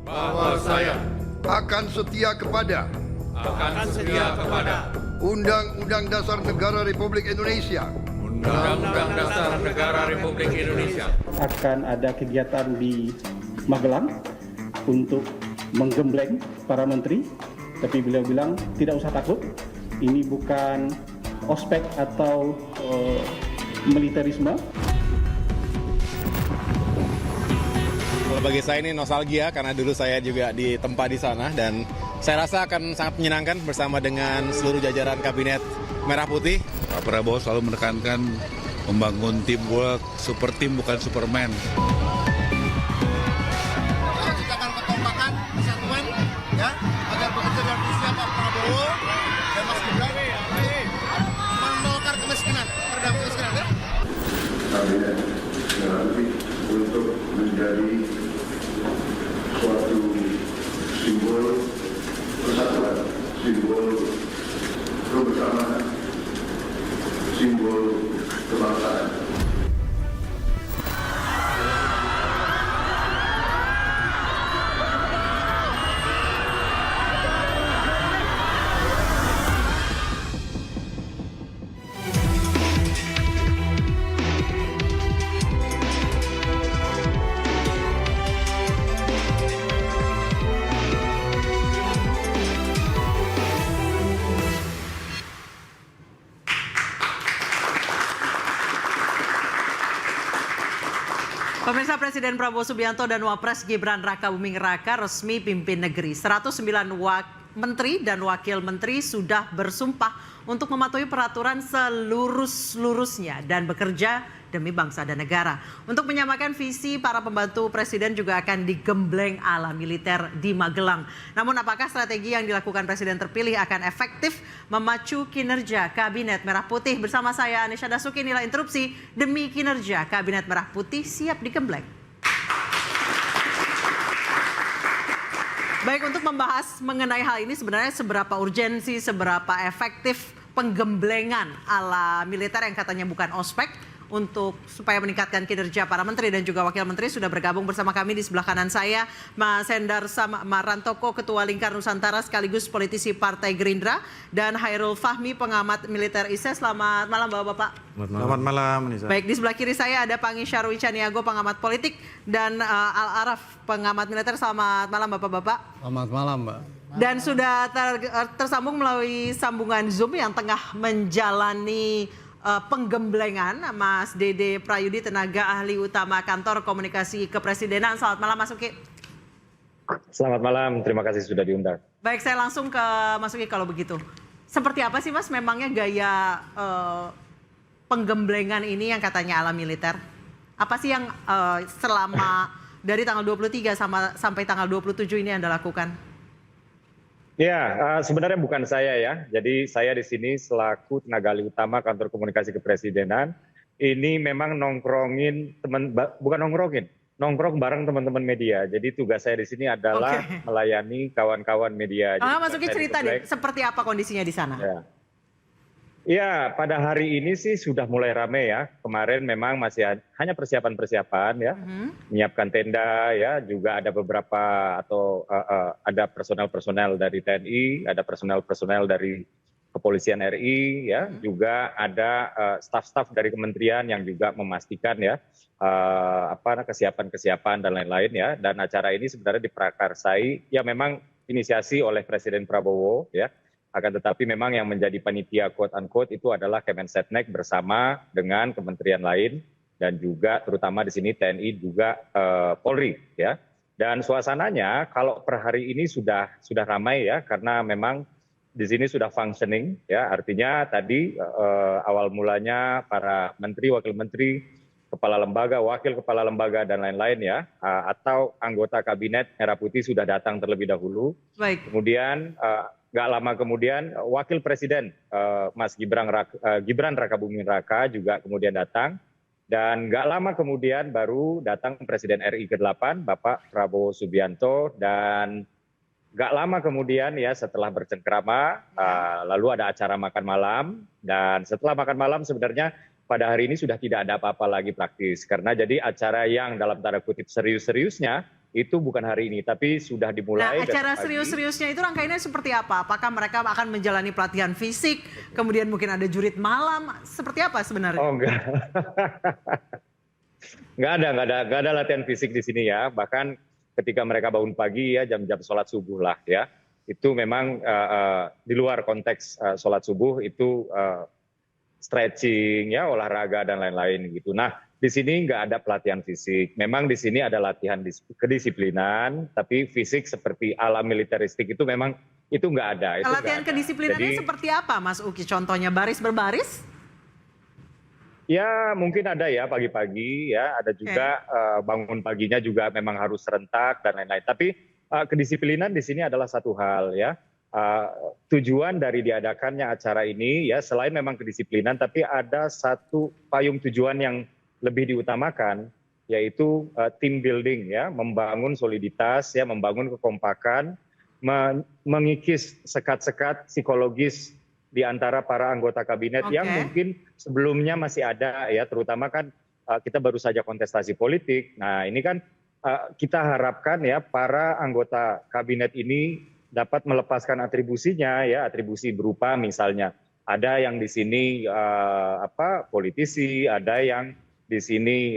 bahwa saya akan setia kepada Undang-Undang Dasar Negara Republik Indonesia, Undang-Undang Dasar Negara Republik Indonesia, akan ada kegiatan di Magelang untuk menggembleng para menteri, tapi beliau bilang tidak usah takut, ini bukan ospek atau militerisme. Kalau bagi saya ini nostalgia karena dulu saya juga ditempa di sana dan saya rasa akan sangat menyenangkan bersama dengan seluruh jajaran kabinet Merah Putih. Pak Prabowo selalu menekankan membangun teamwork, super team bukan superman. Ciptakan kekompakan, kesatuan, ya, agar bekerja dengan visi Pak Prabowo dan Mas Gibran menolak kemiskinan, meredam kemiskinan, ya. Kabinet Merah Putih untuk menjadi suatu simbol persatuan, simbol kebersamaan, simbol kebangsaan. Pemirsa, Presiden Prabowo Subianto dan Wapres Gibran Rakabuming Raka resmi pimpin negeri. 109 menteri dan wakil menteri sudah bersumpah untuk mematuhi peraturan seluruh-seluruhnya dan bekerja demi bangsa dan negara. Untuk menyamakan visi, para pembantu presiden juga akan digembleng ala militer di Magelang. Namun apakah strategi yang dilakukan presiden terpilih akan efektif memacu kinerja Kabinet Merah Putih? Bersama saya Anisha Dasuki, inilah interupsi demi kinerja Kabinet Merah Putih siap digembleng. Baik, untuk membahas mengenai hal ini sebenarnya seberapa urgensi, seberapa efektif penggemblengan ala militer yang katanya bukan ospek untuk supaya meningkatkan kinerja para menteri dan juga wakil menteri, sudah bergabung bersama kami di sebelah kanan saya Mas Hendar Marantoko, Ketua Lingkar Nusantara sekaligus politisi Partai Gerindra, dan Hairul Fahmi, pengamat militer ISE. Selamat malam Bapak-bapak. Selamat malam, Nisa. Baik, di sebelah kiri saya ada Pangi Syarwi Caniago, pengamat politik, dan Al Araf, pengamat militer. Selamat malam Bapak-bapak. Selamat malam, Mbak. Dan sudah tersambung melalui sambungan Zoom yang tengah menjalani penggemblengan Mas Dede Prayudi, tenaga ahli utama Kantor Komunikasi Kepresidenan. Selamat malam Mas Uki. Selamat malam, terima kasih sudah diundang. Baik, saya langsung ke Mas Uki kalau begitu. Seperti apa sih Mas memangnya gaya penggemblengan ini yang katanya ala militer? Apa sih yang selama dari tanggal 23 sampai tanggal 27 ini Anda lakukan? Ya, sebenarnya bukan saya ya. Jadi saya di sini selaku tenaga ahli utama Kantor Komunikasi Kepresidenan. Ini memang nongkrong bareng teman-teman media. Jadi tugas saya di sini adalah melayani kawan-kawan media. Mas Uki, cerita nih, seperti apa kondisinya di sana? Ya, pada hari ini sih sudah mulai ramai ya. Kemarin memang masih hanya persiapan-persiapan ya, menyiapkan tenda ya, juga ada beberapa atau ada personel-personel dari TNI, ada personel-personel dari Kepolisian RI ya, juga ada staf-staf dari kementerian yang juga memastikan ya kesiapan-kesiapan dan lain-lain ya. Dan acara ini sebenarnya diprakarsai ya, memang inisiasi oleh Presiden Prabowo ya. Akan tetapi memang yang menjadi panitia quote-unquote itu adalah Kemensetnek bersama dengan kementerian lain dan juga terutama di sini TNI juga Polri ya. Dan suasananya kalau per hari ini sudah ramai ya, karena memang di sini sudah functioning ya. Artinya tadi awal mulanya para menteri, wakil menteri, kepala lembaga, wakil kepala lembaga dan lain-lain ya, atau anggota Kabinet Merah Putih sudah datang terlebih dahulu. Baik. Kemudian nggak lama kemudian Wakil Presiden Mas Gibran Rakabuming Raka juga kemudian datang, dan nggak lama kemudian baru datang Presiden RI ke-8 Bapak Prabowo Subianto, dan nggak lama kemudian ya setelah bercengkrama lalu ada acara makan malam, dan setelah makan malam sebenarnya pada hari ini sudah tidak ada apa-apa lagi praktis, karena jadi acara yang dalam tanda kutip serius-seriusnya itu bukan hari ini, tapi sudah Nah, dimulai. acara besok pagi. serius-seriusnya itu rangkaiannya seperti apa? Apakah mereka akan menjalani pelatihan fisik, kemudian mungkin ada jurit malam, seperti apa sebenarnya? Oh enggak, nggak ada latihan fisik di sini ya. Bahkan ketika mereka bangun pagi ya jam-jam sholat subuh lah ya, itu memang di luar konteks sholat subuh itu stretching ya, olahraga dan lain-lain gitu. Nah, di sini nggak ada pelatihan fisik. Memang di sini ada latihan kedisiplinan, tapi fisik seperti ala militeristik itu memang itu nggak ada. Itu Latihan nggak ada. kedisiplinannya Jadi, seperti apa, Mas Uki? Contohnya baris berbaris? ya mungkin ada ya pagi-pagi ya, ada juga bangun paginya juga memang harus serentak dan lain-lain. Tapi kedisiplinan di sini adalah satu hal ya. Tujuan dari diadakannya acara ini ya selain memang kedisiplinan, tapi ada satu payung tujuan yang lebih diutamakan, yaitu team building ya, membangun soliditas ya, membangun kekompakan, mengikis sekat-sekat psikologis di antara para anggota kabinet yang mungkin sebelumnya masih ada ya, terutama kan kita baru saja kontestasi politik. Nah, ini kan kita harapkan ya para anggota kabinet ini dapat melepaskan atribusinya ya, atribusi berupa misalnya ada yang di sini politisi, ada yang di sini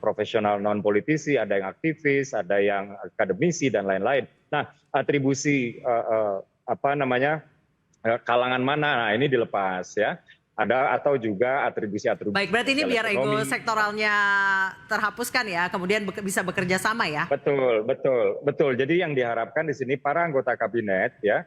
profesional non politisi, ada yang aktivis, ada yang akademisi dan lain-lain. Nah, atribusi kalangan mana? Nah, ini dilepas ya. Ada atau juga atribusi-atribusi. Baik, berarti ini biar ego ekonomi. sektoralnya terhapuskan ya, kemudian bisa bekerja sama ya. Betul. Jadi yang diharapkan di sini para anggota kabinet ya,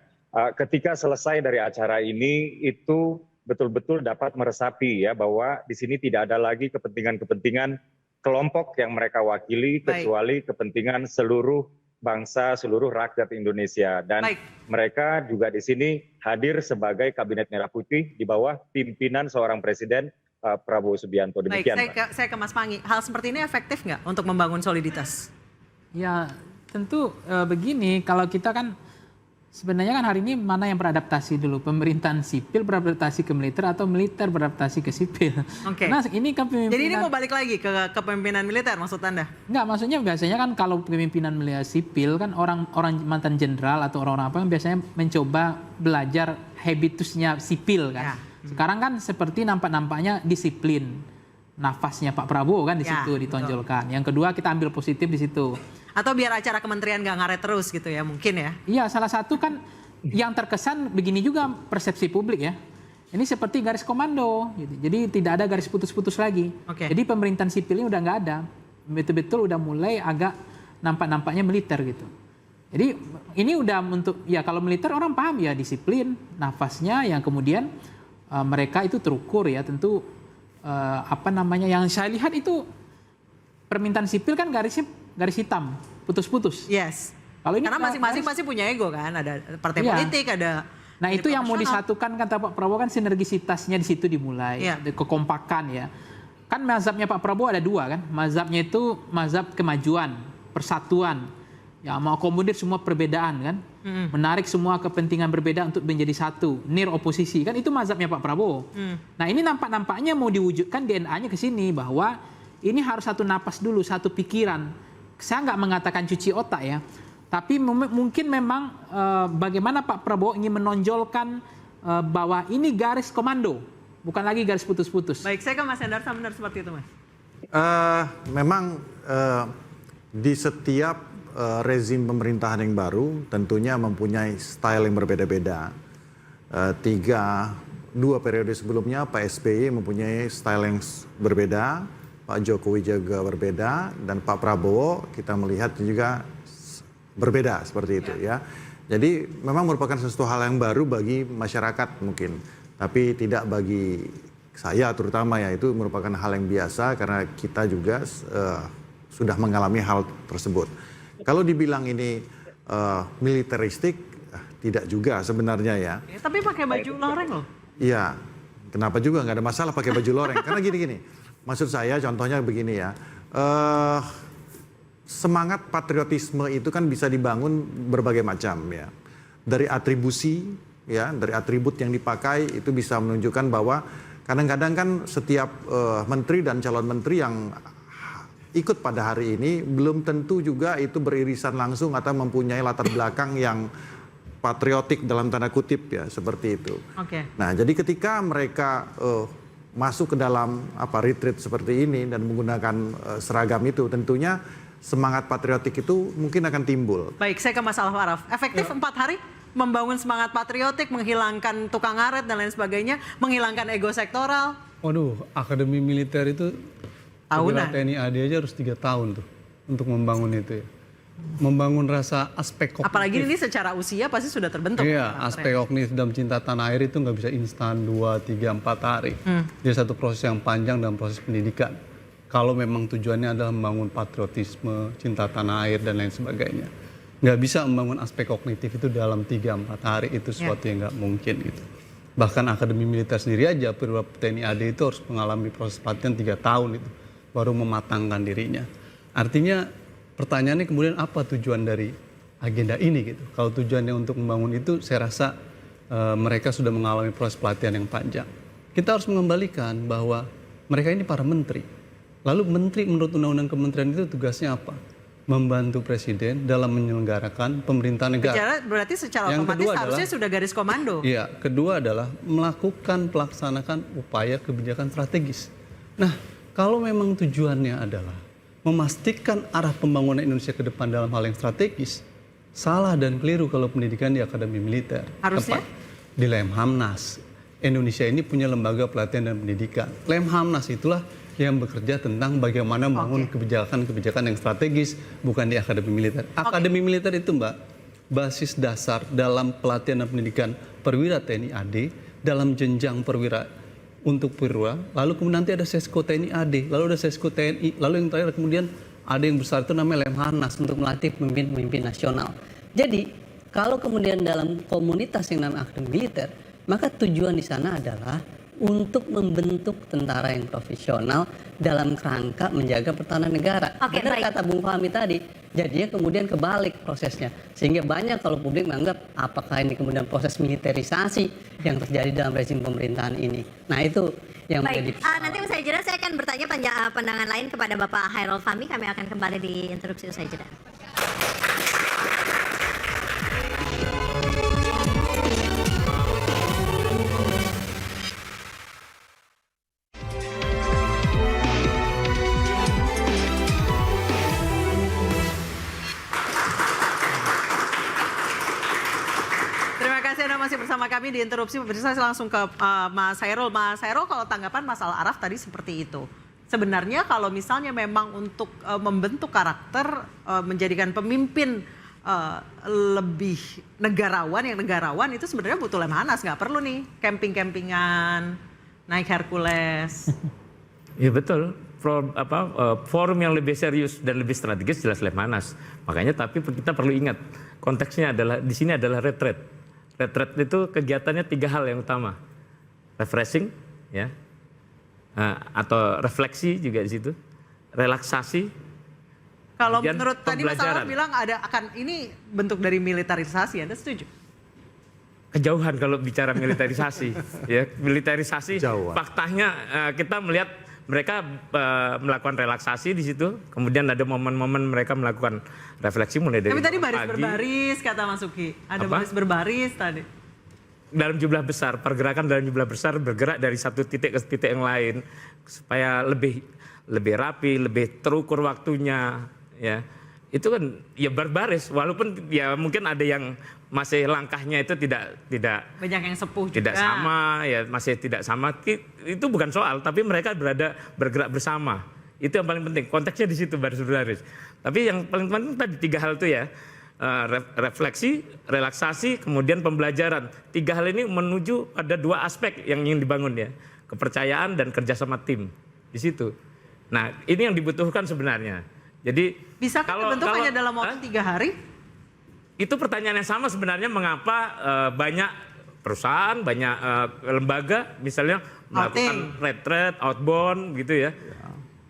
ketika selesai dari acara ini itu betul-betul dapat meresapi ya bahwa di sini tidak ada lagi kepentingan-kepentingan kelompok yang mereka wakili, kecuali kepentingan seluruh bangsa, seluruh rakyat Indonesia. Dan mereka juga di sini hadir sebagai Kabinet Merah Putih di bawah pimpinan seorang Presiden Prabowo Subianto. Demikian. Baik, saya ke Mas Pangi. Hal seperti ini efektif nggak untuk membangun soliditas? Ya tentu begini, kalau kita kan sebenarnya kan hari ini mana yang beradaptasi dulu, pemerintahan sipil beradaptasi ke militer atau militer beradaptasi ke sipil. Nah ini kan pemimpinan. Jadi ini mau balik lagi ke kepemimpinan militer maksud Anda? Enggak, maksudnya biasanya kan kalau pemimpinan militer sipil kan orang mantan jenderal atau orang-orang apa yang biasanya mencoba belajar habitusnya sipil kan. Sekarang kan seperti nampak-nampaknya disiplin. Nafasnya Pak Prabowo kan di situ ditonjolkan. Yang kedua kita ambil positif di situ. Atau biar acara kementerian nggak ngaret terus gitu ya, mungkin ya? Iya, salah satu kan yang terkesan begini juga persepsi publik ya. Ini seperti garis komando, gitu. Jadi tidak ada garis putus-putus lagi. Jadi pemerintahan sipil ini udah nggak ada, betul-betul udah mulai agak nampak-nampaknya militer gitu. Jadi ini udah untuk ya kalau militer orang paham ya disiplin, nafasnya yang kemudian mereka itu terukur ya tentu yang saya lihat itu permintaan sipil kan garis hitam, putus-putus. Yes. Kalau ini karena masing-masing pasti punya ego kan, ada partai politik, ada. Nah itu yang mau disatukan kata Pak Prabowo kan sinergisitasnya di situ dimulai, kekompakan ya. Kan mazhabnya Pak Prabowo ada dua kan, mazhabnya itu mazhab kemajuan, persatuan, ya mau akomodir semua perbedaan kan, menarik semua kepentingan berbeda untuk menjadi satu, near oposisi kan itu mazhabnya Pak Prabowo. Nah ini nampak-nampaknya mau diwujudkan DNA-nya ke sini bahwa ini harus satu napas dulu, satu pikiran. Saya nggak mengatakan cuci otak ya, tapi mungkin memang bagaimana Pak Prabowo ingin menonjolkan bahwa ini garis komando, bukan lagi garis putus-putus. Baik, saya ke Mas Hendar, benar seperti itu Mas. Memang di setiap rezim pemerintahan yang baru tentunya mempunyai style yang berbeda-beda. Dua periode sebelumnya Pak SBY mempunyai style yang berbeda, Pak Jokowi juga berbeda, dan Pak Prabowo kita melihat juga berbeda seperti itu ya. Jadi memang merupakan sesuatu hal yang baru bagi masyarakat mungkin, tapi tidak bagi saya terutama ya, itu merupakan hal yang biasa karena kita juga sudah mengalami hal tersebut. Kalau dibilang ini militeristik, tidak juga sebenarnya ya. Tapi pakai baju loreng loh. Iya, kenapa juga nggak ada masalah pakai baju loreng? Karena gini. Maksud saya contohnya begini ya, semangat patriotisme itu kan bisa dibangun berbagai macam ya. Dari atribusi ya, dari atribut yang dipakai itu bisa menunjukkan bahwa kadang-kadang kan setiap menteri dan calon menteri yang ikut pada hari ini belum tentu juga itu beririsan langsung atau mempunyai latar belakang yang patriotik dalam tanda kutip ya, seperti itu. Nah, jadi ketika mereka masuk ke dalam retreat seperti ini dan menggunakan seragam itu, tentunya semangat patriotik itu mungkin akan timbul. Baik, saya ke Mas Al-Araf. Efektif 4 hari membangun semangat patriotik, menghilangkan tukang ngaret dan lain sebagainya, menghilangkan ego sektoral. Waduh, akademi militer itu tahunan. TNI AD aja harus 3 tahun tuh untuk membangun itu ya. Membangun rasa aspek kognitif. Apalagi ini secara usia pasti sudah terbentuk. Iya, aspek kognitif dalam cinta tanah air itu nggak bisa instan 2, 3, 4 hari. Dia satu proses yang panjang dalam proses pendidikan. Kalau memang tujuannya adalah membangun patriotisme, cinta tanah air dan lain sebagainya. Nggak bisa membangun aspek kognitif itu dalam 3-4 hari, itu sesuatu yang nggak mungkin gitu. Bahkan akademi militer sendiri aja, perwira TNI AD itu harus mengalami proses pelatihan 3 tahun itu, baru mematangkan dirinya. Artinya pertanyaannya kemudian apa tujuan dari agenda ini gitu. Kalau tujuannya untuk membangun itu, saya rasa mereka sudah mengalami proses pelatihan yang panjang. Kita harus mengembalikan bahwa mereka ini para menteri. Lalu menteri menurut undang-undang kementerian itu tugasnya apa? Membantu presiden dalam menyelenggarakan pemerintahan negara. Berarti secara otomatis harusnya sudah garis komando. Iya, kedua adalah melakukan pelaksanakan upaya kebijakan strategis. Nah, kalau memang tujuannya adalah memastikan arah pembangunan Indonesia ke depan dalam hal yang strategis, salah dan keliru kalau pendidikan di akademi militer. Harusnya? Di Lemhamnas. Indonesia ini punya lembaga pelatihan dan pendidikan. Lemhamnas itulah yang bekerja tentang bagaimana membangun kebijakan-kebijakan yang strategis, bukan di akademi militer. Akademi militer itu, Mbak, basis dasar dalam pelatihan dan pendidikan perwira TNI AD, dalam jenjang perwira untuk perwira, lalu kemudian nanti ada Sesko TNI AD, lalu ada Sesko TNI, lalu yang terakhir kemudian ada yang besar itu namanya Lemhanas untuk melatih pemimpin-pemimpin nasional. Jadi, kalau kemudian dalam komunitas yang namanya akademi militer, maka tujuan di sana adalah untuk membentuk tentara yang profesional dalam kerangka menjaga pertahanan negara. Benar kata Bung Fahmi tadi, jadinya kemudian kebalik prosesnya. Sehingga banyak kalau publik menganggap apakah ini kemudian proses militerisasi yang terjadi dalam rezim pemerintahan ini. Nah itu yang menjadi nanti usai jeda saya akan bertanya pandangan lain kepada Bapak Hairul Fahmi. Kami akan kembali di interupsi usai jeda. Masih bersama kami di interupsi, saya langsung ke Mas Hairul. Mas Hairul, kalau tanggapan Mas Al-Araf tadi seperti itu. Sebenarnya kalau misalnya memang untuk membentuk karakter, menjadikan pemimpin lebih negarawan itu sebenarnya butuh Lemhanas, nggak perlu nih camping-campingan, naik Hercules. Ya betul. Forum yang lebih serius dan lebih strategis jelas Lemhanas. Makanya tapi kita perlu ingat konteksnya adalah di sini adalah retreat. Retreat itu kegiatannya 3 hal yang utama, refreshing, ya, atau refleksi juga di situ, relaksasi. Kalau menurut tadi Mas Al-Araf bilang ini bentuk dari militerisasi, Anda setuju? Kejauhan kalau bicara militerisasi, ya militerisasi. Faktanya kita melihat mereka melakukan relaksasi di situ, kemudian ada momen-momen mereka melakukan refleksi mulai dari Tapi tadi baris berbaris kata Mas Uki, ada baris berbaris tadi. Dalam jumlah besar, pergerakan dalam jumlah besar bergerak dari satu titik ke titik yang lain supaya lebih rapi, lebih terukur waktunya, ya. Itu kan ya berbaris, walaupun ya mungkin ada yang masih langkahnya itu tidak banyak yang sepuh tidak juga. sama, ya masih tidak sama. Itu bukan soal, tapi mereka bergerak bersama. Itu yang paling penting. Konteksnya di situ baris. Tapi yang paling penting tadi 3 hal itu ya, refleksi, relaksasi, kemudian pembelajaran. 3 hal ini menuju pada 2 aspek yang ingin dibangun ya, kepercayaan dan kerjasama tim di situ. Nah ini yang dibutuhkan sebenarnya. Jadi bisa kalau bentuk hanya dalam waktu 3 hari? Itu pertanyaan yang sama sebenarnya, mengapa banyak perusahaan, banyak lembaga misalnya melakukan retreat, outbound gitu ya.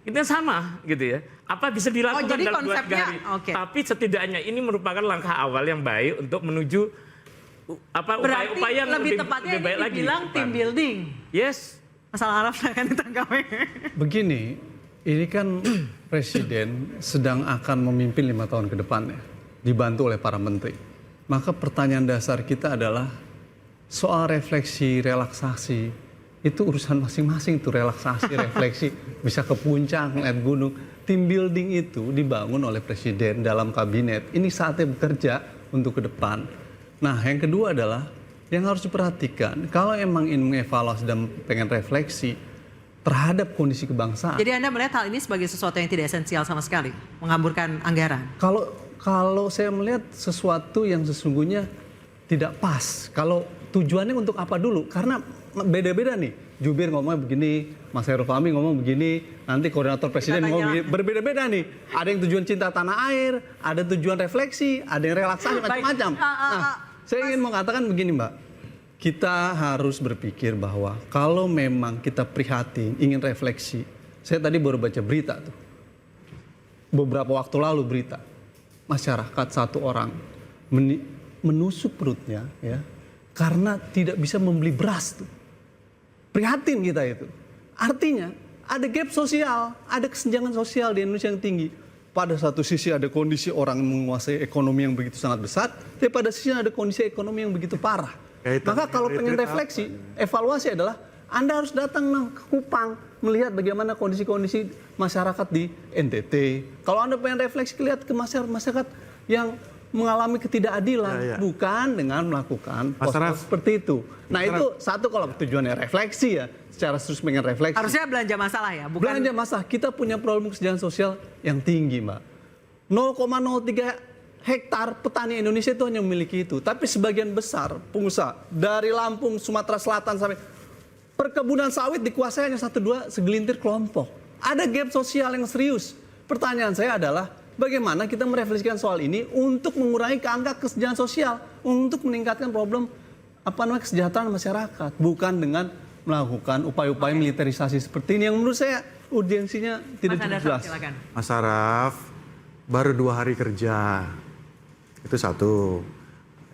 Itu sama gitu ya. Apa bisa dilakukan dalam 2 hari? Tapi setidaknya ini merupakan langkah awal yang baik untuk menuju upaya-upaya yang lebih baik lagi. Bilang team building. Yes. Masalah Araf akan ditangkap. Begini, Ini kan Presiden sedang akan memimpin 5 tahun ke depan ya, dibantu oleh para menteri. Maka pertanyaan dasar kita adalah soal refleksi, relaksasi, itu urusan masing-masing tuh relaksasi, refleksi, bisa ke puncak, ngeliat gunung. Tim building itu dibangun oleh Presiden dalam kabinet. Ini saatnya bekerja untuk ke depan. Nah, yang kedua adalah yang harus diperhatikan, kalau emang ingin mengevaluasi dan pengen refleksi terhadap kondisi kebangsaan. Jadi Anda melihat hal ini sebagai sesuatu yang tidak esensial sama sekali, menghamburkan anggaran? Kalau saya melihat sesuatu yang sesungguhnya tidak pas. Kalau tujuannya untuk apa dulu? Karena beda-beda nih. Jubir ngomongnya begini, Mas Hairul Fahmi ngomong begini, nanti koordinator presiden ngomong begini. Berbeda-beda nih. Ada yang tujuan cinta tanah air, ada tujuan refleksi, ada yang relaksasi, macam-macam. Nah, saya ingin mengatakan begini, Mbak. Kita harus berpikir bahwa kalau memang kita prihatin, ingin refleksi. Saya tadi baru baca berita tuh. Beberapa waktu lalu berita. Masyarakat satu orang menusuk perutnya ya karena tidak bisa membeli beras tuh. Prihatin kita itu. Artinya ada gap sosial, ada kesenjangan sosial di Indonesia yang tinggi. Pada satu sisi ada kondisi orang menguasai ekonomi yang begitu sangat besar, tapi pada sisi ada kondisi ekonomi yang begitu parah. Maka kalau pengen refleksi, evaluasi adalah Anda harus datang ke Kupang, melihat bagaimana kondisi-kondisi masyarakat di NTT. Kalau Anda pengen refleksi, lihat ke masyarakat yang mengalami ketidakadilan, bukan dengan melakukan pos-pos seperti itu. Nah itu satu kalau tujuannya refleksi ya, secara serius pengen refleksi. Harusnya belanja masalah ya, bukan belanja masalah. Kita punya problem kesenjangan sosial yang tinggi, Mbak. 0,03 hektar petani Indonesia itu hanya memiliki itu. Tapi sebagian besar pengusaha dari Lampung, Sumatera Selatan sampai perkebunan sawit dikuasai hanya 1-2 segelintir kelompok. Ada gap sosial yang serius. Pertanyaan saya adalah bagaimana kita merefleksikan soal ini untuk mengurangi angka kesenjangan sosial, untuk meningkatkan problem kesejahteraan masyarakat, bukan dengan melakukan upaya-upaya militerisasi seperti ini yang menurut saya urgensinya tidak jelas. Mas Araf, baru 2 hari kerja, itu satu.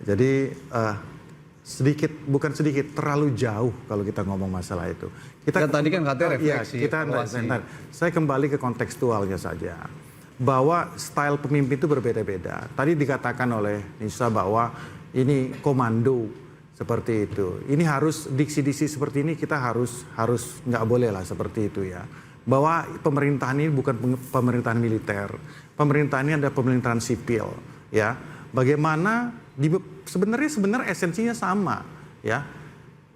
Jadi bukan sedikit, terlalu jauh kalau kita ngomong masalah itu. Kita tadi kan katanya refleksi. Saya kembali ke kontekstualnya saja. Bahwa style pemimpin itu berbeda-beda. Tadi dikatakan oleh Nisa bahwa ini komando seperti itu. Ini harus diksi-diksi seperti ini kita harus nggak boleh lah seperti itu ya. Bahwa pemerintahan ini bukan pemerintahan militer. Pemerintahan ini ada pemerintahan sipil ya. Bagaimana sebenarnya esensinya sama ya.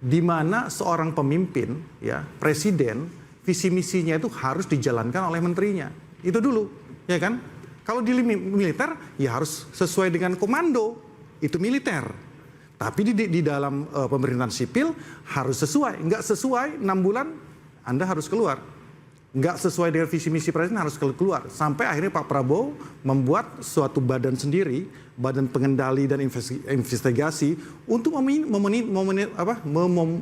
Di mana seorang pemimpin ya, presiden, visi misinya itu harus dijalankan oleh menterinya. Itu dulu. Ya kan? Kalau di militer ya harus sesuai dengan komando, itu militer. Tapi di dalam pemerintahan sipil harus sesuai. Nggak sesuai 6 bulan Anda harus keluar. Nggak sesuai dengan visi misi presiden harus keluar. Sampai akhirnya Pak Prabowo membuat suatu badan sendiri, badan pengendali dan investigasi untuk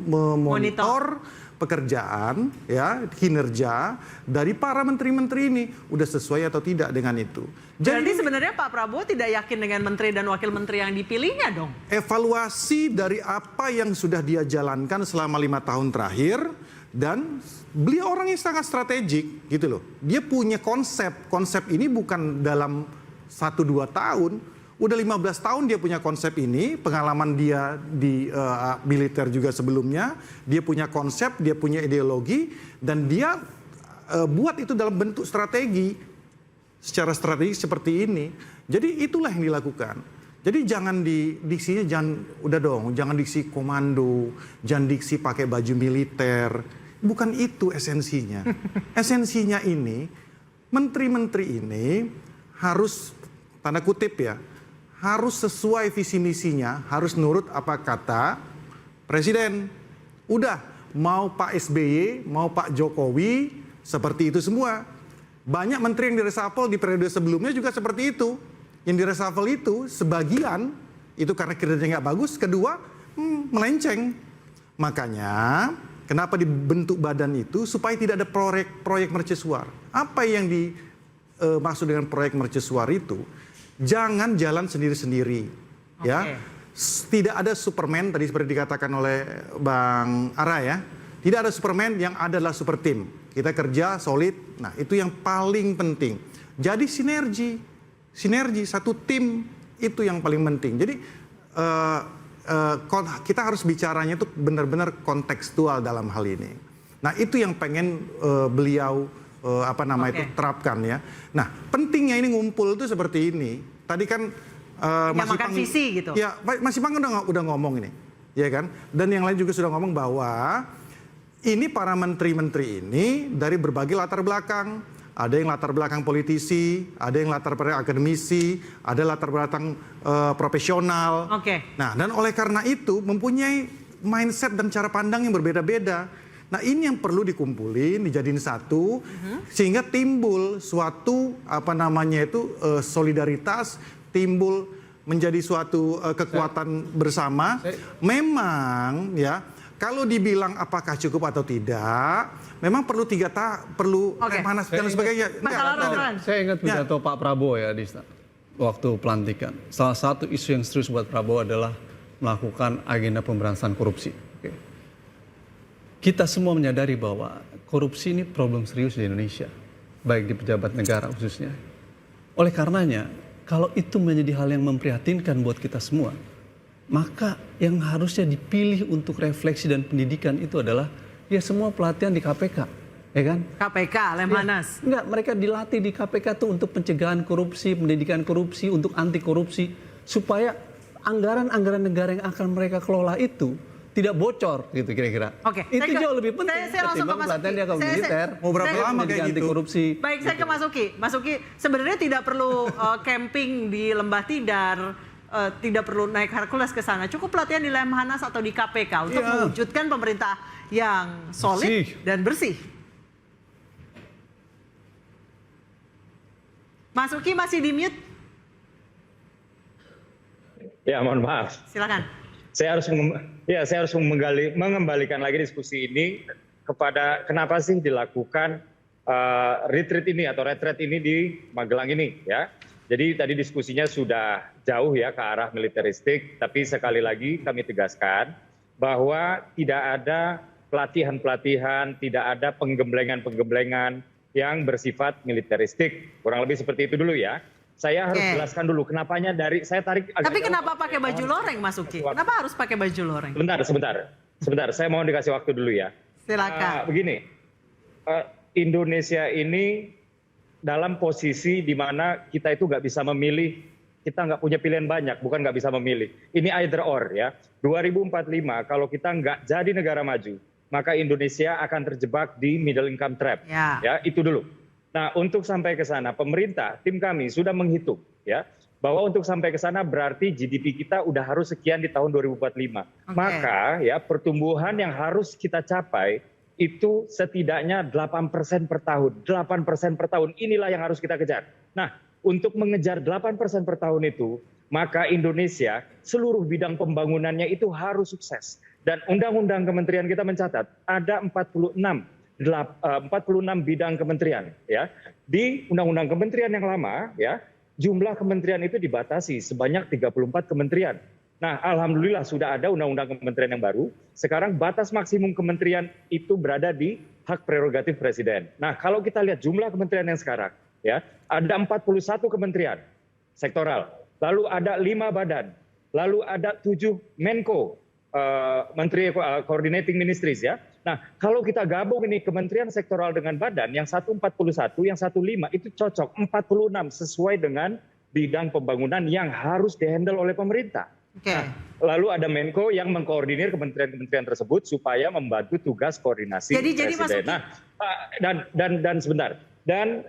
memonitor pekerjaan ya, kinerja dari para menteri-menteri ini udah sesuai atau tidak dengan itu. Jadi sebenarnya Pak Prabowo tidak yakin dengan menteri dan wakil menteri yang dipilihnya dong. Evaluasi dari apa yang sudah dia jalankan selama 5 tahun terakhir, dan beliau orang yang sangat strategik gitu loh. Dia punya konsep ini bukan dalam 1-2 tahun. Udah 15 tahun dia punya konsep ini, pengalaman dia di militer juga sebelumnya, dia punya konsep, dia punya ideologi, dan dia buat itu dalam bentuk strategi, secara strategis seperti ini. Jadi itulah yang dilakukan. Jadi jangan diksinya jangan diksi komando, jangan diksi pakai baju militer, bukan itu esensinya. Esensinya ini, menteri-menteri ini harus, tanda kutip ya, harus sesuai visi misinya, harus nurut apa kata presiden. Udah, mau Pak SBY, mau Pak Jokowi, seperti itu semua. Banyak menteri yang direshuffle di periode sebelumnya juga seperti itu. Yang direshuffle itu, sebagian, itu karena kinerjanya nggak bagus, kedua, melenceng. Makanya, kenapa dibentuk badan itu? Supaya tidak ada proyek mercusuar. Apa yang dimaksud dengan proyek mercusuar itu? Jangan jalan sendiri-sendiri, ya. Tidak ada Superman tadi seperti dikatakan oleh Bang Ara ya. Tidak ada Superman, yang ada adalah super team. Kita kerja solid, Nah, itu yang paling penting. Jadi sinergi satu tim itu yang paling penting. Jadi kita harus bicaranya itu benar-benar kontekstual dalam hal ini. Nah, itu yang pengen beliau itu terapkan ya. Nah, pentingnya ini ngumpul itu seperti ini. Tadi kan makan visi gitu. Ya, Mas Ipang udah ngomong ini, ya kan? Dan yang lain juga sudah ngomong bahwa ini para menteri-menteri ini dari berbagai latar belakang. Ada yang latar belakang politisi, ada yang latar belakang akademisi, ada latar belakang profesional. Nah, dan oleh karena itu mempunyai mindset dan cara pandang yang berbeda-beda. Nah, ini yang perlu dikumpulin, dijadiin satu, sehingga timbul suatu solidaritas, timbul menjadi suatu kekuatan bersama. Memang ya, kalau dibilang apakah cukup atau tidak, memang perlu perlu panas dan sebagainya. Saya ingat pidato Pak Prabowo ya di waktu pelantikan. Salah satu isu yang serius buat Prabowo adalah melakukan agenda pemberantasan korupsi. Kita semua menyadari bahwa korupsi ini problem serius di Indonesia, baik di pejabat negara khususnya. Oleh karenanya, kalau itu menjadi hal yang memprihatinkan buat kita semua, maka yang harusnya dipilih untuk refleksi dan pendidikan itu adalah ya semua pelatihan di KPK, ya kan? KPK, Lemhanas. Enggak, mereka dilatih di KPK tuh untuk pencegahan korupsi, pendidikan korupsi, untuk anti korupsi, supaya anggaran-anggaran negara yang akan mereka kelola itu tidak bocor gitu kira-kira. Itu jauh lebih penting ketimbang pelatihan dia ke militer. Mau berapa lama kayak anti gitu? Korupsi. Baik, saya ke Mas Uki. Mas Uki, sebenarnya tidak perlu camping di Lembah Tidar. Tidak perlu naik Hercules ke sana, cukup pelatihan di Lemhanas atau di KPK untuk mewujudkan pemerintah yang solid dan bersih. Mas Uki masih di mute? Ya, mohon maaf. Silakan. Saya harus mengembalikan lagi diskusi ini kepada kenapa sih dilakukan retreat ini atau retreat ini di Magelang ini, ya. Jadi tadi diskusinya sudah jauh ya ke arah militeristik, tapi sekali lagi kami tegaskan bahwa tidak ada pelatihan-pelatihan, tidak ada penggemblengan-penggemblengan yang bersifat militeristik. Kurang lebih seperti itu dulu ya. Saya harus jelaskan dulu kenapanya saya tarik. Tapi kenapa pakai baju loreng, Mas Uki? Kenapa harus pakai baju loreng? Sebentar. Saya mohon dikasih waktu dulu ya. Silakan. Begini, Indonesia ini dalam posisi di mana kita itu nggak bisa memilih, kita nggak punya pilihan banyak, bukan nggak bisa memilih. Ini either or ya. 2045 kalau kita nggak jadi negara maju, maka Indonesia akan terjebak di middle income trap. Ya, itu dulu. Nah, untuk sampai ke sana, pemerintah, tim kami sudah menghitung ya, bahwa untuk sampai ke sana berarti GDP kita udah harus sekian di tahun 2045. Maka ya pertumbuhan yang harus kita capai itu setidaknya 8% per tahun. 8% per tahun, inilah yang harus kita kejar. Nah, untuk mengejar 8% per tahun itu, maka Indonesia seluruh bidang pembangunannya itu harus sukses. Dan undang-undang kementerian kita mencatat ada 46 bidang kementerian ya. Di undang-undang kementerian yang lama ya, jumlah kementerian itu dibatasi sebanyak 34 kementerian. Nah, alhamdulillah sudah ada undang-undang kementerian yang baru. Sekarang batas maksimum kementerian itu berada di hak prerogatif presiden. Nah, kalau kita lihat jumlah kementerian yang sekarang, ya, ada 41 kementerian sektoral, lalu ada 5 badan, lalu ada 7 Menko, Menteri Coordinating Ministries ya. Nah, kalau kita gabung ini kementerian sektoral dengan badan, yang satu 41, yang satu 5, itu cocok 46 sesuai dengan bidang pembangunan yang harus dihandle oleh pemerintah. Nah, lalu ada Menko yang mengkoordinir kementerian-kementerian tersebut supaya membantu tugas koordinasi presiden. Nah, dan sebentar. Dan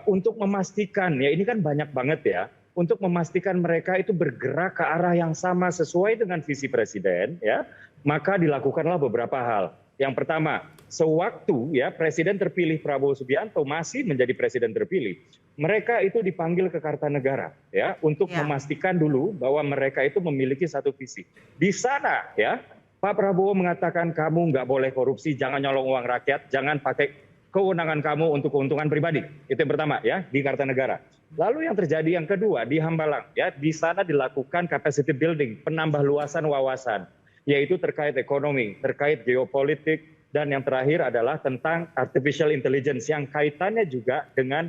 untuk memastikan ya, ini kan banyak banget ya, untuk memastikan mereka itu bergerak ke arah yang sama sesuai dengan visi presiden ya, maka dilakukanlah beberapa hal. Yang pertama, sewaktu ya Presiden terpilih Prabowo Subianto masih menjadi presiden terpilih, mereka itu dipanggil ke Kartanegara ya untuk memastikan dulu bahwa mereka itu memiliki satu visi. Di sana ya Pak Prabowo mengatakan kamu nggak boleh korupsi, jangan nyolong uang rakyat, jangan pakai kewenangan kamu untuk keuntungan pribadi. Itu yang pertama ya di Kartanegara. Lalu yang terjadi yang kedua di Hambalang ya, di sana dilakukan capacity building, penambah luasan wawasan, yaitu terkait ekonomi, terkait geopolitik, Dan yang terakhir adalah tentang artificial intelligence yang kaitannya juga dengan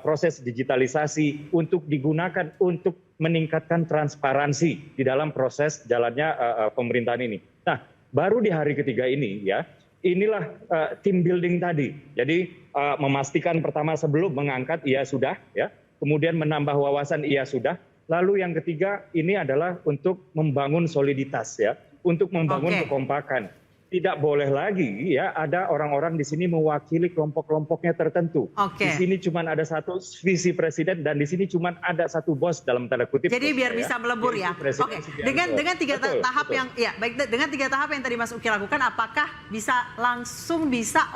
proses digitalisasi untuk digunakan untuk meningkatkan transparansi di dalam proses jalannya pemerintahan ini. Nah, baru di hari ketiga ini ya, inilah team building tadi. Jadi memastikan pertama sebelum mengangkat iya sudah ya, kemudian menambah wawasan iya sudah. Lalu yang ketiga ini adalah untuk membangun soliditas ya, untuk membangun kekompakan. Tidak boleh lagi ya ada orang-orang di sini mewakili kelompok-kelompoknya tertentu. Di sini cuma ada satu visi presiden dan di sini cuma ada satu bos dalam tanda kutip. Jadi biar bisa melebur ya. Oke. Dengan tiga tahap yang ya baik, dengan 3 tahap yang tadi Mas Uki lakukan, apakah bisa langsung bisa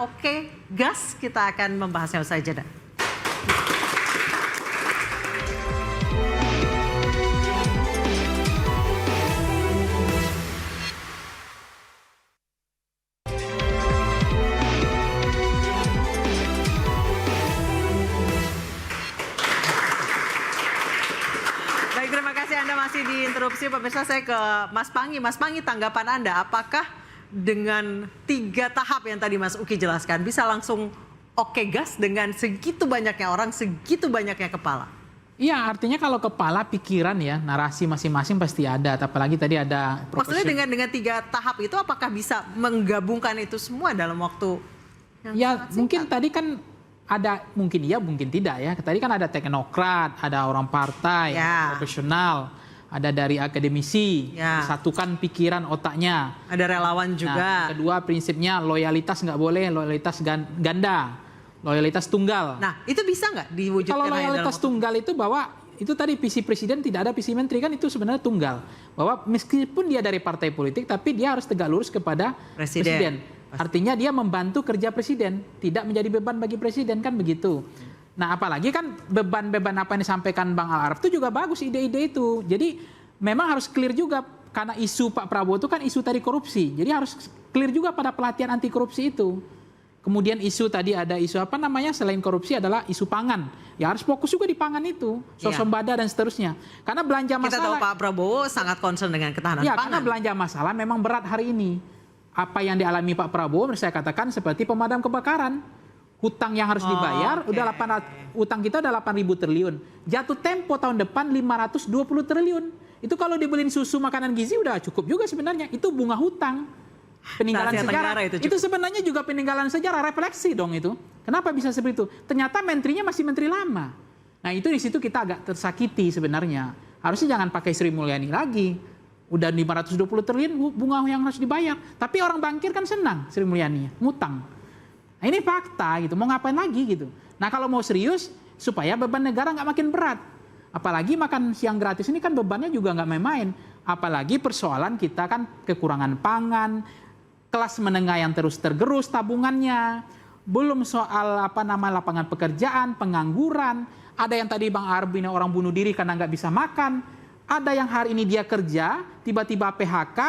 gas? Kita akan membahasnya usai jeda. Diinterupsi pemirsa, saya ke Mas Panggi. Mas Panggi, tanggapan Anda, apakah dengan 3 tahap yang tadi Mas Uki jelaskan bisa langsung gas dengan segitu banyaknya orang, segitu banyaknya kepala? Iya, artinya kalau kepala pikiran ya, narasi masing-masing pasti ada. Apalagi tadi ada maksudnya dengan 3 tahap itu apakah bisa menggabungkan itu semua dalam waktu yang ya mungkin tadi kan ada mungkin iya mungkin tidak ya. Tadi kan ada teknokrat, ada orang partai, profesional, ada dari akademisi, satukan pikiran otaknya. Ada relawan juga. Nah, kedua prinsipnya loyalitas nggak boleh, loyalitas ganda, loyalitas tunggal. Nah itu bisa nggak diwujudkan? Kalau loyalitas tunggal itu bahwa itu tadi visi presiden tidak ada visi menteri, kan itu sebenarnya tunggal. Bahwa meskipun dia dari partai politik tapi dia harus tegak lurus kepada presiden. Artinya dia membantu kerja presiden, tidak menjadi beban bagi presiden, kan begitu. Nah apalagi kan beban-beban apa yang disampaikan Bang Al-Araf itu juga bagus ide-ide itu. Jadi memang harus clear juga karena isu Pak Prabowo itu kan isu tadi korupsi. Jadi harus clear juga pada pelatihan anti korupsi itu. Kemudian isu tadi ada isu apa namanya selain korupsi adalah isu pangan. Ya harus fokus juga di pangan itu, swasembada dan seterusnya. Karena belanja masalah. Kita tahu Pak Prabowo sangat concern dengan ketahanan pangan. Karena belanja masalah memang berat hari ini. Apa yang dialami Pak Prabowo saya katakan seperti pemadam kebakaran. Hutang yang harus dibayar utang kita udah 8.000 triliun. Jatuh tempo tahun depan 520 triliun. Itu kalau dibeliin susu makanan gizi udah cukup juga sebenarnya. Itu bunga hutang. Peninggalan sejarah. Itu sebenarnya juga peninggalan sejarah, refleksi dong itu. Kenapa bisa seperti itu? Ternyata menterinya masih menteri lama. Nah, itu di situ kita agak tersakiti sebenarnya. Harusnya jangan pakai Sri Mulyani lagi. Udah 520 triliun bunga yang harus dibayar. Tapi orang bankir kan senang Sri Mulyani, ngutang. Nah, ini fakta gitu, mau ngapain lagi gitu. Nah kalau mau serius, supaya beban negara nggak makin berat. Apalagi makan siang gratis ini kan bebannya juga nggak main-main. Apalagi persoalan kita kan kekurangan pangan, kelas menengah yang terus tergerus tabungannya. Belum soal lapangan pekerjaan, pengangguran. Ada yang tadi Bang Arbin orang bunuh diri karena nggak bisa makan. Ada yang hari ini dia kerja, tiba-tiba PHK,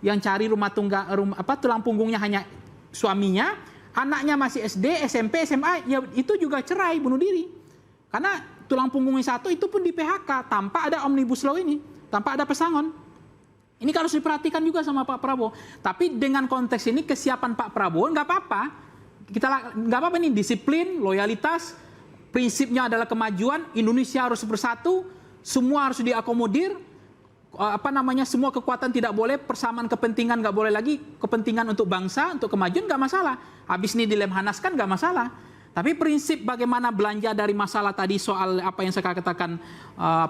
yang cari tulang punggungnya hanya suaminya, anaknya masih SD, SMP, SMA, ya itu juga cerai, bunuh diri. Karena tulang punggungnya satu itu pun di PHK, tanpa ada Omnibus Law ini, tanpa ada pesangon. Ini harus diperhatikan juga sama Pak Prabowo. Tapi dengan konteks ini kesiapan Pak Prabowo nggak apa-apa. Nggak apa-apa nih, disiplin, loyalitas, prinsipnya adalah kemajuan, Indonesia harus bersatu, semua harus diakomodir, semua kekuatan tidak boleh, persamaan kepentingan nggak boleh lagi, kepentingan untuk bangsa, untuk kemajuan nggak masalah. Habis ini dilemhanaskan nggak masalah. Tapi prinsip bagaimana belanja dari masalah tadi soal apa yang saya katakan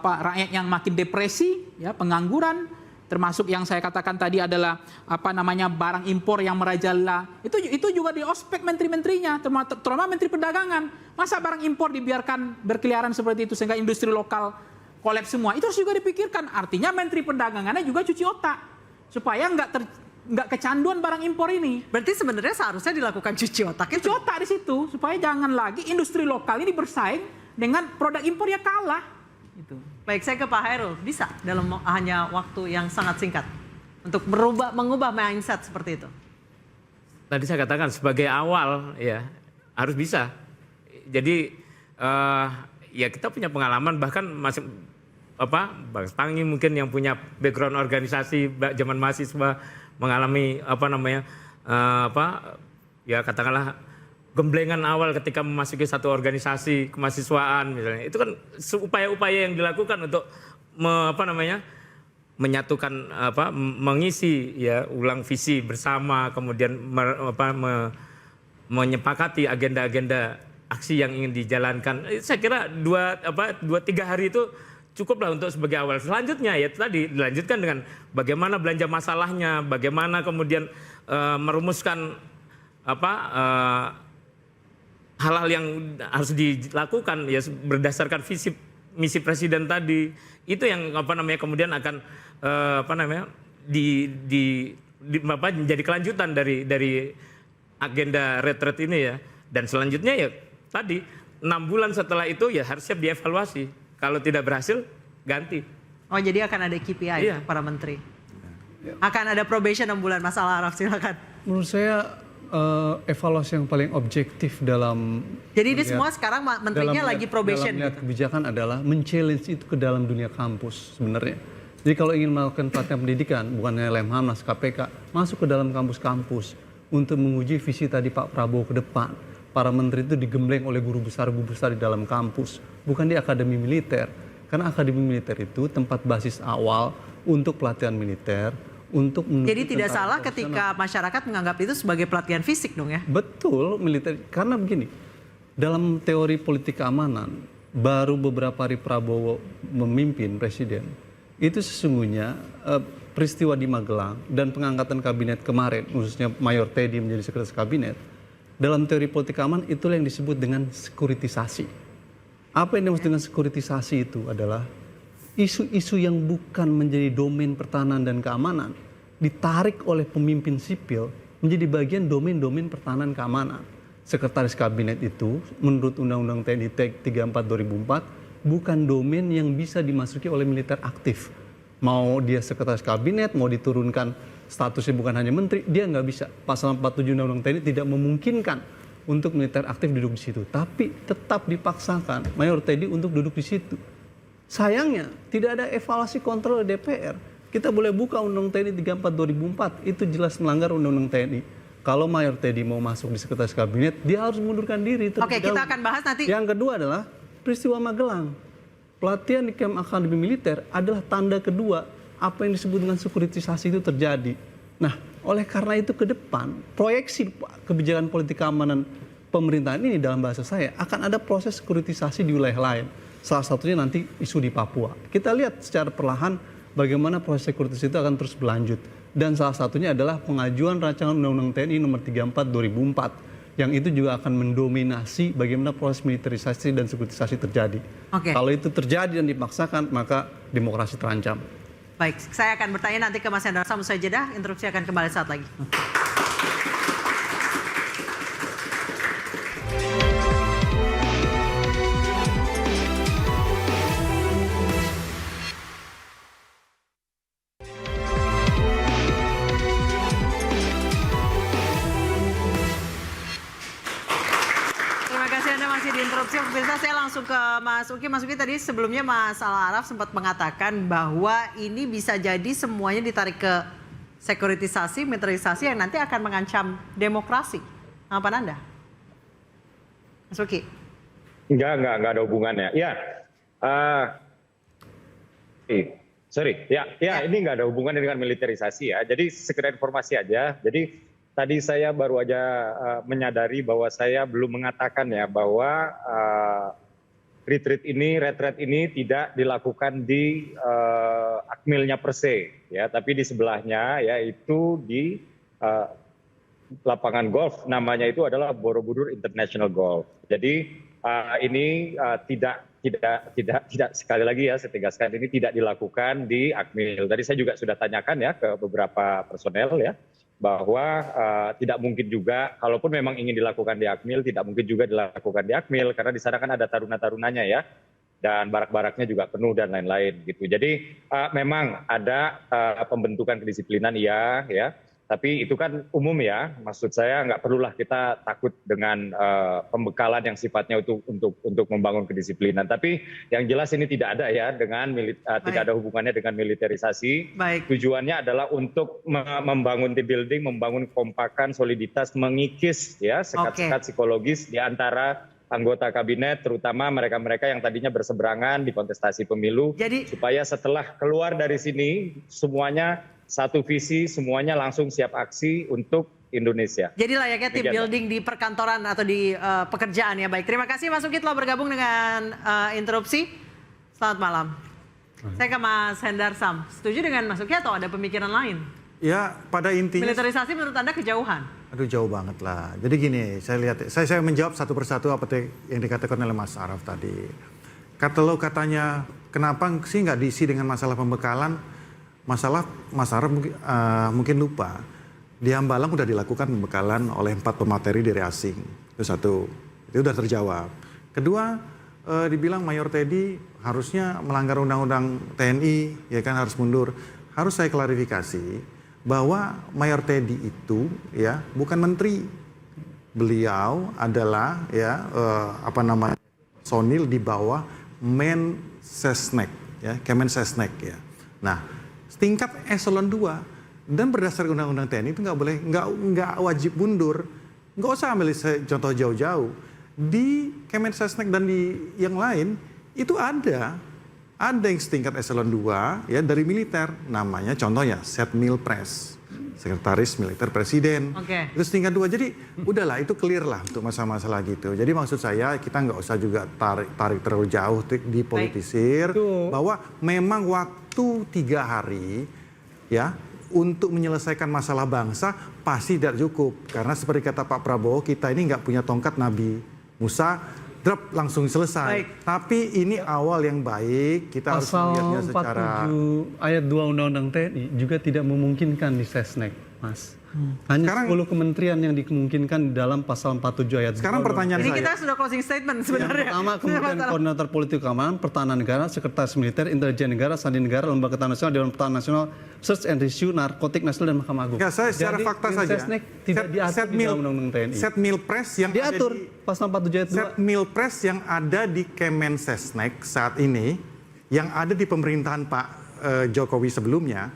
rakyat yang makin depresi, ya pengangguran, termasuk yang saya katakan tadi adalah barang impor yang merajalela. Itu juga di ospek menteri-menterinya, terutama menteri perdagangan. Masa barang impor dibiarkan berkeliaran seperti itu sehingga industri lokal kolaps semua, itu harus juga dipikirkan. Artinya Menteri Perdagangannya juga cuci otak supaya nggak kecanduan barang impor ini. Berarti sebenarnya seharusnya dilakukan cuci otak. Cuci otak di situ supaya jangan lagi industri lokal ini bersaing dengan produk impor ya kalah. Gitu. Baik, saya ke Pak Hairul. Bisa dalam hanya waktu yang sangat singkat untuk mengubah mindset seperti itu? Tadi saya katakan sebagai awal ya harus bisa. Jadi ya kita punya pengalaman bahkan Bang Panggi mungkin yang punya background organisasi zaman mahasiswa mengalami ya katakanlah gemblengan awal ketika memasuki satu organisasi kemahasiswaan misalnya. Itu kan upaya-upaya yang dilakukan untuk menyatukan mengisi ya ulang visi bersama, kemudian menyepakati agenda-agenda aksi yang ingin dijalankan. Saya kira 2-3 hari itu cukuplah untuk sebagai awal. Selanjutnya ya tadi dilanjutkan dengan bagaimana belanja masalahnya, bagaimana kemudian merumuskan hal-hal yang harus dilakukan ya berdasarkan visi misi presiden tadi. Itu yang kemudian akan menjadi kelanjutan dari agenda retret ini ya. Dan selanjutnya ya tadi 6 bulan setelah itu ya harus siap dievaluasi. Kalau tidak berhasil ganti. Oh jadi akan ada KPI Iya. para menteri. Akan ada probation 6 bulan. Mas Al-Araf silakan. Menurut saya evaluasi yang paling objektif dalam Jadi ini semua sekarang menterinya lagi probation. Dalam melihat kebijakan adalah men-challenge itu ke dalam dunia kampus sebenarnya. Jadi kalau ingin melakukan pelatihan pendidikan, bukan hanya Lemhanas, KPK, masuk ke dalam kampus-kampus untuk menguji visi tadi Pak Prabowo ke depan. Para menteri itu digembleng oleh guru besar di dalam kampus, bukan di akademi militer. Karena akademi militer itu tempat basis awal untuk pelatihan militer, untuk jadi tidak salah ketika masyarakat menganggap itu sebagai pelatihan fisik dong ya? Betul, militer. Karena begini, dalam teori politik keamanan, baru beberapa hari Prabowo memimpin presiden, itu sesungguhnya peristiwa di Magelang dan pengangkatan kabinet kemarin, khususnya Mayor Teddy menjadi sekretaris kabinet, dalam teori politik keamanan itulah yang disebut dengan sekuritisasi. Apa yang dimaksud dengan sekuritisasi itu adalah isu-isu yang bukan menjadi domain pertahanan dan keamanan ditarik oleh pemimpin sipil menjadi bagian domain-domain pertahanan keamanan. Sekretaris kabinet itu menurut Undang-Undang TNI 34 2004 bukan domain yang bisa dimasuki oleh militer aktif. Mau dia sekretaris kabinet, mau diturunkan statusnya bukan hanya menteri, dia nggak bisa. Pasal 47 Undang-Undang TNI tidak memungkinkan untuk militer aktif duduk di situ. Tapi tetap dipaksakan Mayor Teddy untuk duduk di situ. Sayangnya tidak ada evaluasi kontrol DPR. Kita boleh buka Undang-Undang TNI 34 2004, itu jelas melanggar Undang-Undang TNI. Kalau Mayor Teddy mau masuk di sekretaris kabinet, dia harus mengundurkan diri. Oke, kita akan bahas nanti. Yang kedua adalah peristiwa Magelang. Pelatihan di kamp akademi militer adalah tanda kedua apa yang disebut dengan sekuritisasi itu terjadi. Nah, oleh karena itu ke depan, proyeksi kebijakan politik keamanan pemerintahan ini dalam bahasa saya akan ada proses sekuritisasi di wilayah lain. Salah satunya nanti isu di Papua. Kita lihat secara perlahan bagaimana proses sekuritisasi itu akan terus berlanjut. Dan salah satunya adalah pengajuan rancangan Undang-Undang TNI nomor 34 2004 yang itu juga akan mendominasi bagaimana proses militerisasi dan sekuritisasi terjadi. Kalau itu terjadi dan dipaksakan, maka demokrasi terancam. Baik, saya akan bertanya nanti ke Mas Hendra. Sambil saya jeda, interupsi akan kembali saat lagi. Pemirsa, saya langsung ke Mas Uki. Mas Uki, tadi sebelumnya Mas Al-Araf sempat mengatakan bahwa ini bisa jadi semuanya ditarik ke sekuritisasi, militerisasi yang nanti akan mengancam demokrasi. Tanggapan Anda? Mas Uki? Enggak ada hubungannya. Ya, ini enggak ada hubungannya dengan militerisasi ya. Jadi sekedar informasi aja. Jadi tadi saya baru aja menyadari bahwa saya belum mengatakan ya bahwa retreat ini tidak dilakukan di Akmilnya per se, ya, tapi di sebelahnya yaitu di lapangan golf, namanya itu adalah Borobudur International Golf. Jadi ini tidak sekali lagi ya saya tegaskan, ini tidak dilakukan di Akmil. Tadi saya juga sudah tanyakan ya ke beberapa personel ya, bahwa tidak mungkin juga, kalaupun memang ingin dilakukan di Akmil, tidak mungkin juga dilakukan di Akmil, karena di sana kan ada taruna-tarunanya ya, dan barak-baraknya juga penuh dan lain-lain gitu. Jadi memang ada pembentukan kedisiplinan ya, Tapi itu kan umum ya, maksud saya nggak perlulah kita takut dengan pembekalan yang sifatnya untuk membangun kedisiplinan. Tapi yang jelas ini tidak ada ya dengan tidak ada hubungannya dengan militerisasi. Tujuannya adalah untuk membangun team building, membangun kompakan, soliditas, mengikis ya sekat-sekat psikologis di antara anggota kabinet, terutama mereka-mereka yang tadinya berseberangan di kontestasi pemilu, supaya setelah keluar dari sini semuanya satu visi, semuanya langsung siap aksi untuk Indonesia. Jadi layaknya team building di perkantoran atau di pekerjaan ya. Baik, terima kasih Mas Uki telah bergabung dengan Interupsi. Selamat malam. Saya ke Mas Hendar Sam. Setuju dengan Mas Uki atau ada pemikiran lain? Ya, pada intinya militerisasi menurut Anda kejauhan? Aduh, jauh banget lah. Jadi gini, saya menjawab satu persatu apa yang dikatakan oleh Mas Araf tadi. Kalau katanya kenapa sih nggak diisi dengan masalah pembekalan? Masalah Mas Araf mungkin lupa. Di Hambalang udah dilakukan pembekalan oleh 4 pemateri dari asing. Itu satu, itu udah terjawab. Kedua, dibilang Mayor Teddy harusnya melanggar undang-undang TNI, ya kan harus mundur. Harus saya klarifikasi bahwa Mayor Teddy itu ya bukan menteri. Beliau adalah ya personil di bawah Mensesnek ya, Kemensesnek ya. Nah, tingkat eselon 2 dan berdasarkan undang-undang TNI itu nggak wajib mundur. Nggak usah ambil contoh jauh-jauh. Di Kemensesnek dan di yang lain itu ada yang setingkat eselon 2 ya dari militer, namanya contohnya Setmilpres, Sekretaris Militer Presiden. Itu setingkat 2. Jadi udahlah, itu clear lah untuk masalah-masalah gitu. Jadi maksud saya kita nggak usah juga tarik terlalu jauh dipolitisir. Bahwa memang waktu 3 hari ya untuk menyelesaikan masalah bangsa pasti tidak cukup. Karena seperti kata Pak Prabowo, kita ini nggak punya tongkat Nabi Musa, drop langsung selesai. Tapi ini awal yang baik, kita harus melihatnya secara... Pasal 47 ayat 2 Undang-Undang TNI juga tidak memungkinkan di Sesnek, Mas. Hanya sekarang, 10 kementerian yang dimungkinkan di dalam pasal 47 ayat 2. Sekarang pertanyaan ini kita sudah closing statement sebenarnya. Yang pertama, kemudian Koordinator Politik Keamanan, Pertahanan Negara, Sekretaris Militer, Intelijen Negara, Sandi Negara, Lembaga Pertahanan Nasional, Dewan Pertahanan Nasional, Search and Rescue, Narkotik Nasional, dan Mahkamah Agung. Ya, saya secara fakta saja. Sesnek tidak diatur di dalam Undang-Undang TNI. Setmilpres yang diatur ada di pasal 47 ayat 2. Setmilpres yang ada di Kemensesnek saat ini, yang ada di pemerintahan Pak Jokowi sebelumnya,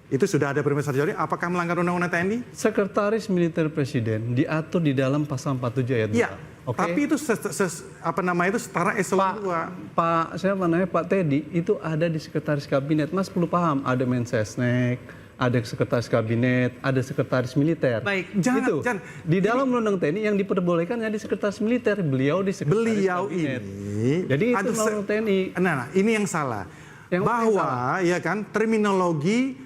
itu sudah ada perintah terjadi. Apakah melanggar undang-undang TNI? Sekretaris Militer Presiden diatur di dalam pasal 47 ayat 2. Iya. Tapi itu itu setara eselon 2. Pak Teddy itu ada di Sekretaris Kabinet. Mas perlu paham, ada Mensesnek, ada Sekretaris Kabinet, ada Sekretaris Militer. Baik. Jangan. Di dalam undang-undang TNI yang diperbolehkan ya di Sekretaris Militer, beliau di Sekretaris Kabinet. Ini jadi itu undang-undang TNI. Nah, ini yang salah. Bahwa ya kan terminologi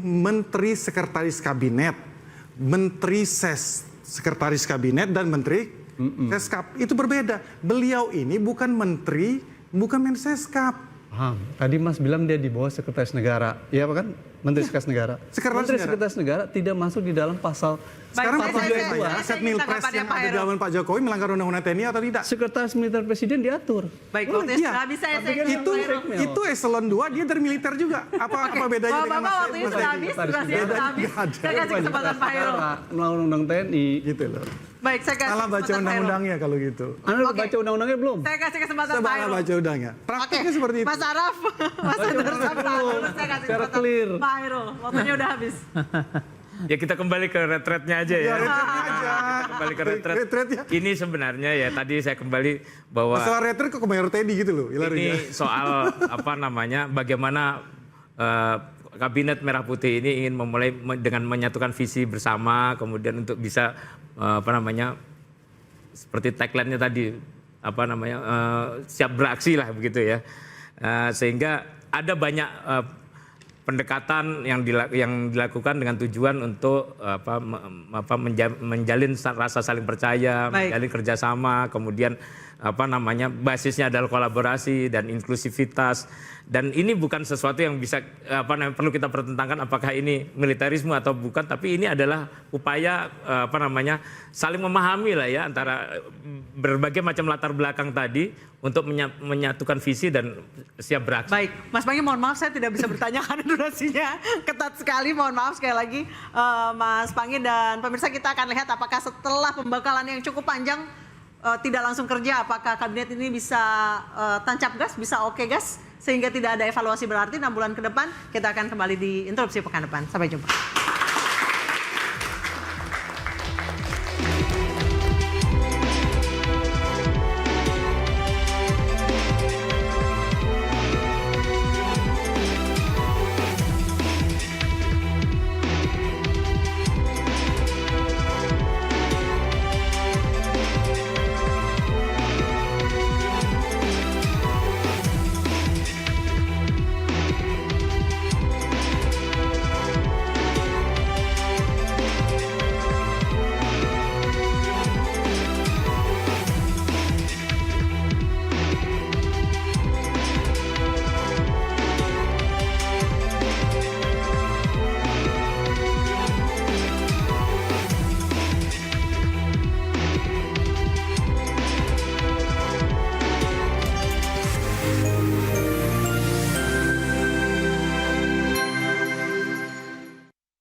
Menteri Sekretaris Kabinet, Menteri Sekretaris Kabinet dan Menteri Seskap itu berbeda. Beliau ini bukan menteri, bukan Menseskap. Paham. Tadi Mas bilang dia di bawah Sekretaris Negara, iya kan? Menteri Sekretaris Negara. Menteri Sekretaris Negara tidak masuk di dalam pasal. Sekarang Setmilpres yang ada di dalam Pak Jokowi melanggar undang-undang TNI atau tidak? Sekretaris Militer Presiden diatur. Baik, itu eselon 2 dia dari militer juga. Apa bedanya dengan Mas waktunya sudah habis, saya kasih kesempatan Pak Heru. Undang-undang TNI gitu loh. Baik, saya kasih salah baca undang-undangnya kalau gitu. Anda baca undang-undangnya belum? Saya kasih kesempatan Pak Heru. Salah baca undangnya. Praktiknya seperti itu. Mas Araf, Mas Hendar Sam, saya kasih kesempatan Pak Heru. Waktunya udah habis. Ya kita kembali ke retretnya aja ya. Kembali ke retret. Ini sebenarnya ya tadi saya kembali bahwa masalah retret kok ke Mayor Teddy gitu loh. Ini soal bagaimana Kabinet Merah Putih ini ingin memulai dengan menyatukan visi bersama, kemudian untuk bisa seperti tagline-nya tadi siap beraksi lah begitu ya. Sehingga ada banyak pendekatan yang dilakukan dengan tujuan untuk menjalin rasa saling percaya, menjalin kerjasama, kemudian basisnya adalah kolaborasi dan inklusivitas, dan ini bukan sesuatu yang bisa perlu kita pertentangkan apakah ini militerisme atau bukan, tapi ini adalah upaya saling memahami lah ya antara berbagai macam latar belakang tadi untuk menyatukan visi dan siap beraksi. Baik, Mas Panggi, mohon maaf saya tidak bisa bertanya karena durasinya ketat sekali. Mohon maaf sekali lagi Mas Panggi, dan pemirsa, kita akan lihat apakah setelah pembekalan yang cukup panjang tidak langsung kerja, apakah kabinet ini bisa tancap gas, bisa oke gas, sehingga tidak ada evaluasi berarti 6 bulan ke depan. Kita akan kembali di interupsi pekan depan. Sampai jumpa.